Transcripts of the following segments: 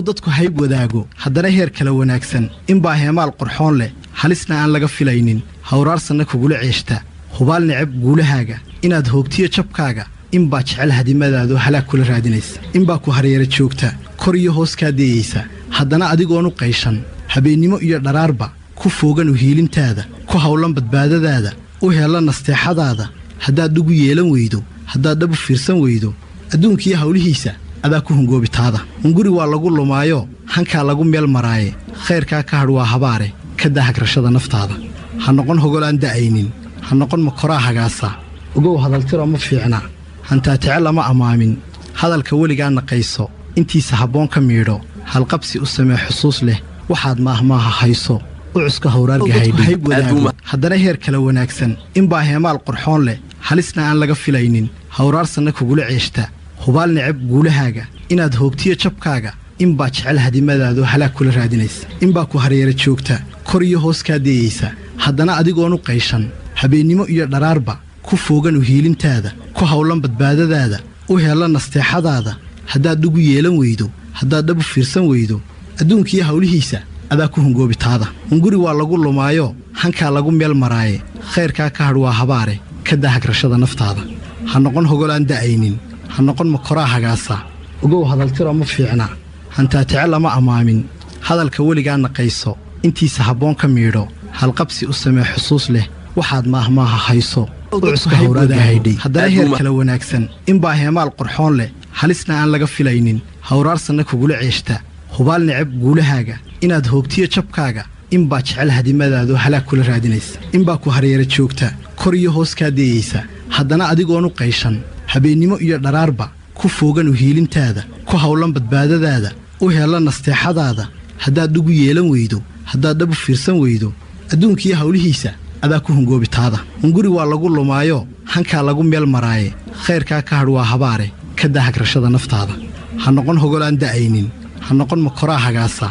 dadku hayb wadaago haddana heer kala wanaagsan in baa heemaal qurxoon leh halisna aan laga filaynin hawraarsanna kugula ceeshta hubaal necab guulahaaga inaad hoogtiyo jabkaaga in baa jecel hadimadaadu halaag kula raadinaysa in baa ku hareera joogta kor iyo hoos kaa deeyeysa haddana adigoonu qayshan habeennimo iyo dharaarba ku foogan u hiilintaada ku hawlan badbaadadaada u heella nasteexadaada haddaad dhugu yeelan weydo haddaad dhab u fiirsan weydo adduunkiiyo hawlihiisa adaa ku hungoobitaada hunguri waa lagu lumaayo hankaa lagu meel maraaye khayrkaa ka hadh waa habaare ka daa hagrashada naftaada ha noqon hogolaan da'aynin ha noqon makoraa hagaasa ogow hadaltiro ma fiicna hantaatece lama ammaamin hadalka weligaa naqayso intiisa habboon ka miidho halqabsi u samee xusuus leh waxaad maahmaaha hayso u cuska hawraargahaydhi haddana heer kala wanaagsan in baa heemaal qurxoon leh halisna aan laga filaynin hawraarsanna kugula ceeshta hubaal necab guulahaaga inaad hoogtiyo jabkaaga in baa jecel hadimadaadu halaag kula raadinaysa in baa ku hareera joogta kor iyo hoos kaa deeyeysa haddana adigoonu qayshan habeennimo iyo dharaarba ku foogan u hiilintaada ku hawlan badbaadadaada u heella nasteexadaada haddaad dhugu yeelan weydo haddaad dhab u fiirsan weydo adduunkiiyo hawlihiisa adaa ku hungoobitaada hunguri waa lagu lumaayo hankaa lagu meel maraaye khayrkaa ka hadh waa habaare ka daa hagrashada naftaada ha noqon hogolaan da'aynin ha noqon makoraa hagaasa ogow hadaltiro ma fiicna hantaatece lama ammaamin hadalka weligaa naqayso intiisa habboon ka miidho halqabsi u samee xusuus leh waxaad maahmaaha hayso u cuska hawraargahaydhi haddana heer kala wanaagsan in baa heemaal qurxoon leh halisna aan laga filaynin hawraarsanna kugula ceeshta hubaal necab guulahaaga inaad hoogtiyo jabkaaga in baa jecel hadimadaadu halaag kula raadinaysa in baa ku hareera joogta kor iyo hoos kaa deeyeysa haddana adigoonu qayshan habeennimo iyo dharaarba ku foogan u hiilintaada ku hawlan badbaadadaada u heella nasteexadaada haddaad dhugu yeelan weydo haddaad dhab u fiirsan weydo adduunkiiyo hawlihiisa adaa ku hungoobitaada hunguri waa lagu lumaayo hankaa lagu meel maraaye khayrkaa ka hadh waa habaare ka daa hagrashada naftaada ha noqon hogolaan da'aynin ha noqon makoraa hagaasa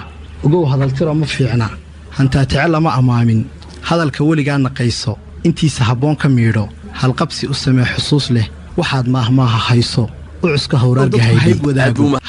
ogow hadaltiro ma fiicna hantaatece lama ammaamin hadalka weligaa naqayso intiisa habboon ka miidho halqabsi u samee xusuus leh waxaad maahmaaha hayso u cuska hawraargahaydhi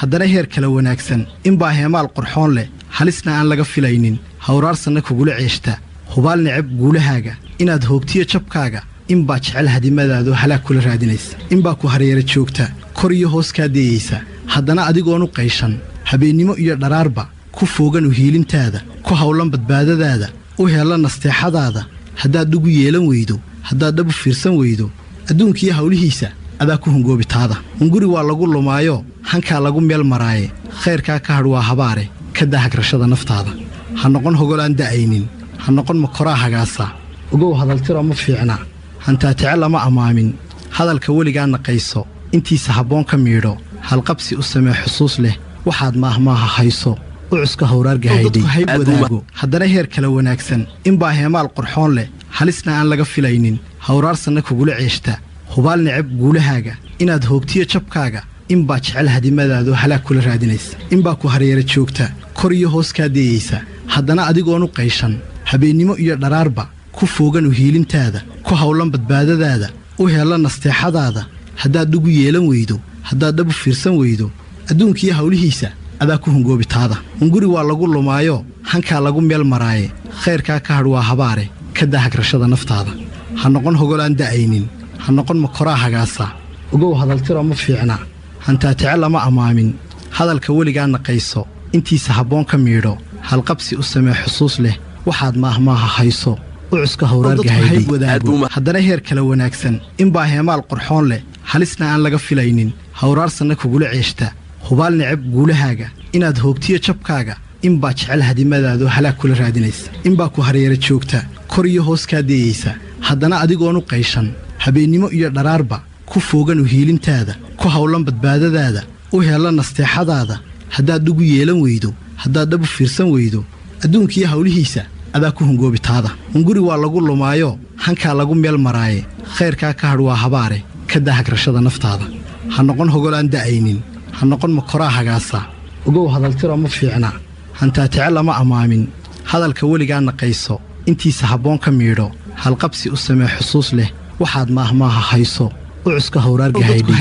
haddana heer kala wanaagsan in baa heemaal qurxoon leh halisna aan laga filaynin hawraarsanna kugula ceeshta hubaal necab guulahaaga inaad hoogtiyo jabkaaga in baa jecel hadimadaadu halaag kula raadinaysa in baa ku hareera joogta kor iyo hoos kaa deeyeysa haddana adigoonu qayshan habeennimo iyo dharaarba ku foogan u hiilintaada ku hawlan badbaadadaada u heella nasteexadaada haddaad dhugu yeelan weydo haddaad dhab u fiirsan weydo adduunkiiyo hawlihiisa adaa ku hungoobitaada hunguri waa lagu lumaayo hankaa lagu meel maraaye khayrkaa ka hadh waa habaare ka daa hagrashada naftaada ha noqon hogolaan da'aynin ha noqon makoraa hagaasa ogow hadaltiro ma fiicna hantaatece lama ammaamin hadalka weligaa naqayso intiisa habboon ka miidho halqabsi u samee xusuus leh waxaad maahmaaha hayso u cuska hawraargahaydhi haddana heer kala wanaagsan in baa heemaal qurxoon leh halisna aan laga filaynin hawraarsanna kugula ceeshta hubaal necab guulahaaga inaad hoogtiyo jabkaaga in baa jecel hadimadaadu halaag kula raadinaysa in baa ku hareera joogta kor iyo hoos kaa deeyeysa haddana adigoonu qayshan habeennimo iyo dharaarba ku foogan u hiilintaada ku hawlan badbaadadaada u heella nasteexadaada haddaad dhugu yeelan weydo haddaad dhab u fiirsan weydo adduunkiiyo hawlihiisa adaa ku hungoobitaada hunguri waa lagu lumaayo hankaa lagu meel maraaye khayrkaa ka hadh waa habaare ka daa hagrashada naftaada ha noqon hogolaan da'aynin ha noqon makoraa hagaasa ogow hadaltiro ma fiicna hantaatece lama ammaamin hadalka weligaa naqayso intiisa habboon ka miidho halqabsi u samee xusuus leh waxaad maahmaaha hayso u cuska hawraargahaydhi haddana heer kala wanaagsan in baa heemaal qurxoon leh halisna aan laga filaynin hawraarsanna kugula ceeshta hubaal necab guulahaaga inaad hoogtiyo jabkaaga in baa jecel hadimadaadu halaag kula raadinaysa in baa ku hareera joogta kor iyo hoos kaa deeyeysa haddana adigoonu qayshan habeennimo iyo dharaarba ku foogan u hiilintaada ku hawlan badbaadadaada u heella nasteexadaada haddaad dhugu yeelan weydo haddaad dhab u fiirsan weydo adduunkiiyo hawlihiisa adaa ku hungoobitaada hunguri waa lagu lumaayo hankaa lagu meel maraaye khayrkaa ka hadh waa habaare ka daa hagrashada naftaada ha noqon hogolaan da'aynin ha noqon makoraa hagaasa ogow hadaltiro ma fiicna hantaatece lama ammaamin hadalka weligaa naqayso intiisa habboon ka miidho halqabsi u samee xusuus leh waxaad maahmaaha hayso u cuska hawraargahaydhi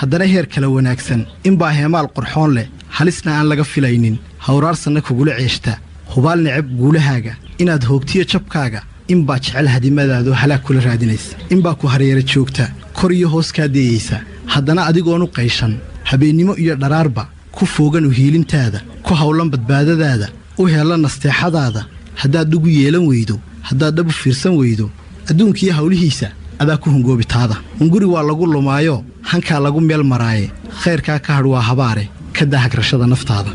haddana heer kala wanaagsan in baa heemaal qurxoon leh halisna aan laga filaynin hawraarsanna kugula ceeshta hubaal necab guulahaaga inaad hoogtiyo jabkaaga inbaa jecel hadimadaadu halaag kula raadinaysa inbaa ku hareera joogta kor iyo hoos kaa dayaysa haddana adigoonu qayshan habeennimo iyo dharaarba ku foogan u hiilintaada ku hawlan badbaadadaada u heella nasteexadaada haddaad dhugu yeelan weydo haddaad dhab u fiirsan weydo adduunkiiyo hawlihiisa adaa ku hungoobitaada hunguri waa lagu lumaayo hankaa lagu meel maraaye khayrkaa ka hadh waa habaare ka daa hagrashada naftaada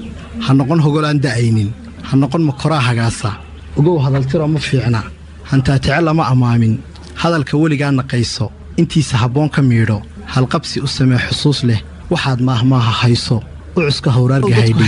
ha noqon hogolaan da'aynin ha noqon makoraa hagaasa ogow hadaltira ma fiicna hantaatice lama ammaamin hadalka weligaa naqayso intiisa habboon ka miidho halqabsi u samee xusuus leh waxaad maahmaaha hayso u cuska hawraarga haydhi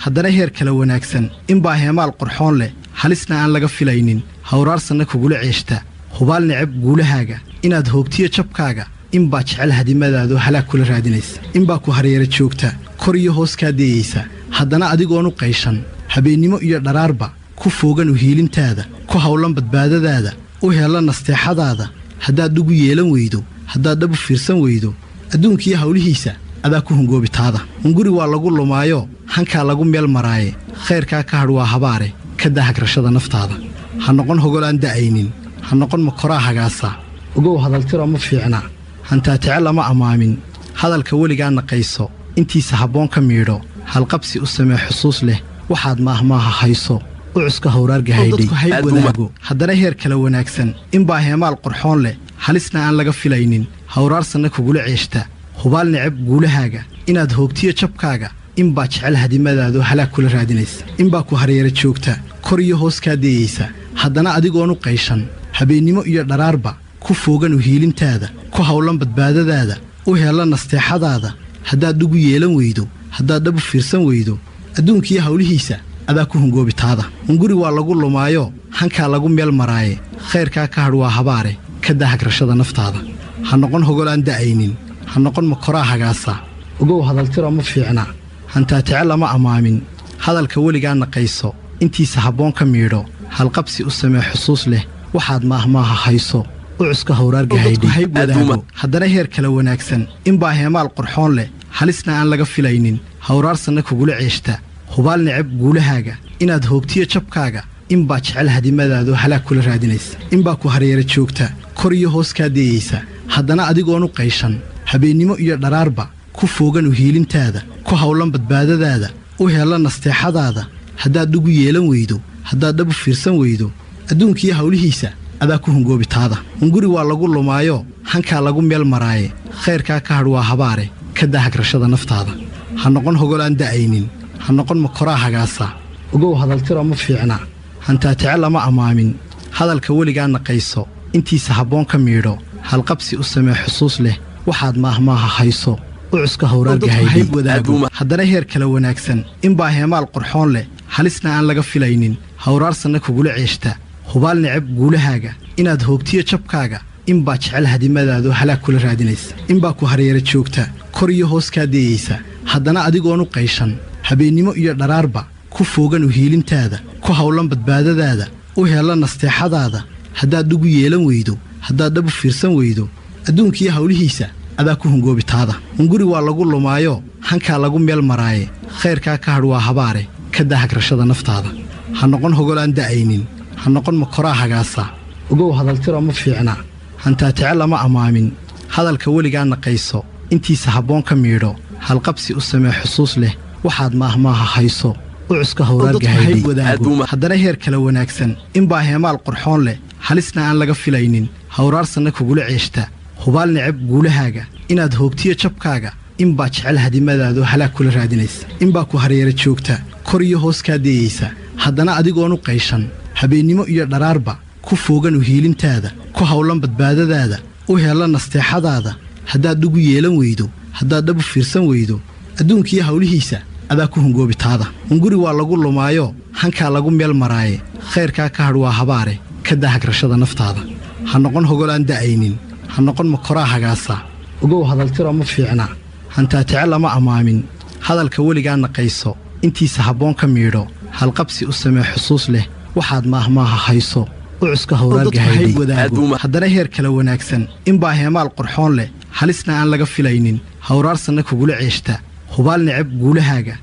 haddana heer kale wanaagsan inbaa heemaal qurxoon leh halisna aan laga filaynin hawraarsanna kugula ceeshta hubaal necab guulahaaga inaad hoogtiyo jabkaaga inbaa jecel hadimadaadu halaag kula raadinaysa inbaa ku hareera joogta kor iyo hoos kaa dayaysa haddana adigoonu qayshan habeennimo iyo dharaarba ku foogan u hiilintaada ku hawlan badbaadadaada u heella nasteexadaada haddaad dhugu yeelan weydo haddaad dhab u fiirsan weydo adduunkiiyo hawlihiisa adaa ku hungoobitaada hunguri waa lagu lumaayo hankaa lagu meel maraaye khayrkaa ka hadh waa habaare ka daa hagrashada naftaada ha noqon hogolaan da'aynin ha noqon makoraa hagaasa ogow hadaltira ma fiicna hantaatice lama ammaamin hadalka weligaa naqayso intiisa habboon ka miidho halqabsi u samee xusuus leh waxaad maahmaaha hayso u cuska hawraarga haydhi haddana heer kale wanaagsan inbaa heemaal qurxoon leh halisna aan laga filaynin hawraarsanna kugula ceeshta hubaal necab guulahaaga inaad hoogtiyo jabkaaga inbaa jecel hadimadaadu halaag kula raadinaysa inbaa ku hareera joogta kor iyo hoos kaa dayaysa haddana adigoonu qayshan habeennimo iyo dharaarba ku foogan u hiilintaada ku hawlan badbaadadaada u heella nasteexadaada haddaad dhugu yeelan weydo haddaad dhab u fiirsan weydo adduunkiiyo hawlihiisa adaa ku hungoobitaada hunguri waa lagu lumaayo hankaa lagu meel maraaye khayrkaa ka hadh waa habaare ka daa hagrashada naftaada ha noqon hogolaan da'aynin ha noqon makoraa hagaasa ogow hadaltira ma fiicna hantaatice lama ammaamin hadalka weligaa naqayso intiisa habboon ka miidho halqabsi u samee xusuus leh waxaad maahmaaha hayso u cuska hawraarga haydhi haddana heer kale wanaagsan inbaa heemaal qurxoon leh halisna aan laga filaynin hawraarsanna kugula ceeshta hubaal necab guulahaaga inaad hoogtiyo jabkaaga inbaa jecel hadimadaadu halaag kula raadinaysa inbaa ku hareera joogta kor iyo hoos kaa dayaysa haddana adigoonu qayshan habeennimo iyo dharaarba ku foogan u hiilintaada ku hawlan badbaadadaada u heella nasteexadaada haddaad dhugu yeelan weydo haddaad dhab u fiirsan weydo adduunkiiyo hawlihiisa adaa ku hungoobitaada hunguri waa lagu lumaayo hankaa lagu meel maraaye khayrkaa ka hadh waa habaare ka daa hagrashada naftaada ha noqon hogolaan da'aynin ha noqon makoraa hagaasa ogow hadaltira ma fiicna hantaatice lama ammaamin hadalka weligaa naqayso intiisa habboon ka miidho halqabsi u samee xusuus leh waxaad maahmaaha hayso u cuska hawraarga haydhi haddana heer kale wanaagsan inbaa heemaal qurxoon leh halisna aan laga filaynin hawraarsanna kugula ceeshta hubaal necab guulahaaga inaad hoogtiyo jabkaaga inbaa jecel hadimadaadu halaag kula raadinaysa inbaa ku hareera joogta kor iyo hoos kaa dayaysa haddana adigoonu qayshan habeennimo iyo dharaarba ku foogan u hiilintaada ku hawlan badbaadadaada u heella nasteexadaada haddaad dhugu yeelan weydo haddaad dhab u fiirsan weydo adduunkiiyo hawlihiisa adaa ku hungoobitaada hunguri waa lagu lumaayo hankaa lagu meel maraaye khayrkaa ka hadh waa habaare ka daa hagrashada naftaada ha noqon hogolaan da'aynin ha noqon makoraa hagaasa ogow hadaltira ma fiicna hantaatice lama ammaamin hadalka weligaa naqayso intiisa habboon ka miidho halqabsi u samee xusuus leh waxaad maahmaaha hayso u cuska hawraarga haydhi haddana heer kale wanaagsan inbaa heemaal qurxoon leh halisna aan laga filaynin hawraarsanna kugula ceeshta hubaal necab guulahaaga inaad hoogtiyo jabkaaga inbaa jecel hadimadaadu halaag kula raadinaysa inbaa ku hareera joogta kor iyo hoos kaa dayaysa haddana adigoonu qayshan habeennimo iyo dharaarba ku foogan u hiilintaada ku hawlan badbaadadaada u heella nasteexadaada haddaad dhugu yeelan weydo haddaad dhab u fiirsan weydo adduunkiiyo hawlihiisa adaa ku hungoobitaada hunguri waa lagu lumaayo hankaa lagu meel maraaye khayrkaa ka hadh waa habaare ka daa hagrashada naftaada ha noqon hogolaan da'aynin ha noqon makoraa hagaasa ogow hadaltira ma fiicna hantaatice lama ammaamin hadalka weligaa naqayso intiisa habboon ka miidho halqabsi u samee xusuus leh waxaad maahmaaha hayso u cuska hawraarga haydhi haddana heer kale wanaagsan inbaa heemaal qurxoon leh halisna aan laga filaynin hawraarsanna kugula ceeshta hubaal necab guulahaaga